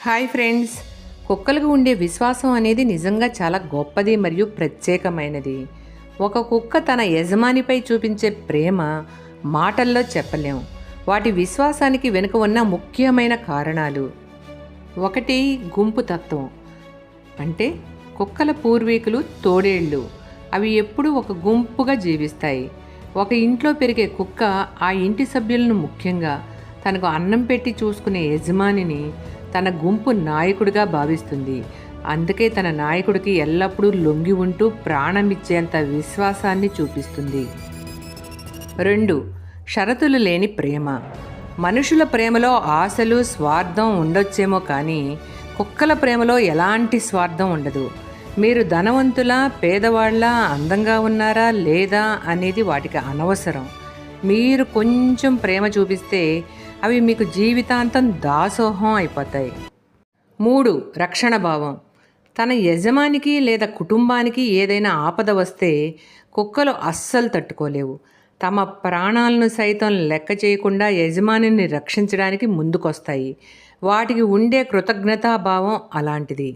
Hi friends, కుక్కలకు ఉండే విశ్వాసం అనేది నిజంగా చాలా గొప్పది మరియు ప్రత్యేకమైనది. ఒక కుక్క తన యజమానిపై చూపించే ప్రేమ మాటల్లో చెప్పలేం. వాటి విశ్వాసానికి వెనుక ఉన్న ముఖ్యమైన కారణాలు. ఒకటి, గుంపు తత్వం. అంటే కుక్కల పూర్వీకులు తోడేళ్ళు. అవి ఎప్పుడూ ఒక గుంపుగా జీవిస్తాయి. ఒక ఇంట్లో పెరిగే కుక్క ఆ ఇంటి సభ్యులను, ముఖ్యంగా తనకు అన్నం పెట్టి చూసుకునే యజమానిని తన గుంపు నాయకుడిగా భావిస్తుంది. అందుకే తన నాయకుడికి ఎల్లప్పుడూ లొంగి ఉంటూ ప్రాణమిచ్చేంత విశ్వాసాన్ని చూపిస్తుంది. 2, షరతులు లేని ప్రేమ. మనుషుల ప్రేమలో ఆశలు, స్వార్థం ఉండొచ్చేమో కానీ కుక్కల ప్రేమలో ఎలాంటి స్వార్థం ఉండదు. మీరు ధనవంతులా, పేదవాళ్ళ, అందంగా ఉన్నారా లేదా అనేది వాటికి అనవసరం. మీరు కొంచెం ప్రేమ చూపిస్తే అవి మీకు జీవితాంతం దాసోహం అయిపోతాయి. 3, రక్షణ భావం. తన యజమానికి లేదా కుటుంబానికి ఏదైనా ఆపద వస్తే కుక్కలు అస్సలు తట్టుకోలేవు. తమ ప్రాణాలను సైతం లెక్క చేయకుండా యజమానిని రక్షించడానికి ముందుకొస్తాయి. వాటికి ఉండే కృతజ్ఞతాభావం అలాంటిది.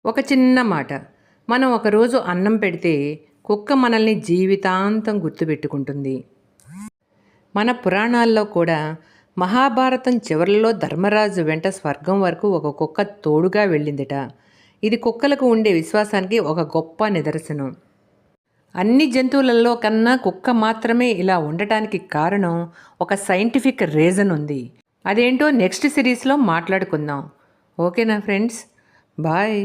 ఒక చిన్న మాట, మనం ఒకరోజు అన్నం పెడితే కుక్క మనల్ని జీవితాంతం గుర్తుపెట్టుకుంటుంది. మన పురాణాల్లో కూడా మహాభారతం చివరిలో ధర్మరాజు వెంట స్వర్గం వరకు ఒక కుక్క తోడుగా వెళ్ళిందిట. ఇది కుక్కలకు ఉండే విశ్వాసానికి ఒక గొప్ప నిదర్శనం. అన్ని జంతువులలో కన్నా కుక్క మాత్రమే ఇలా ఉండటానికి కారణం ఒక సైంటిఫిక్ రీజన్ ఉంది. అదేంటో నెక్స్ట్ సిరీస్లో మాట్లాడుకుందాం. ఓకేనా ఫ్రెండ్స్? బాయ్.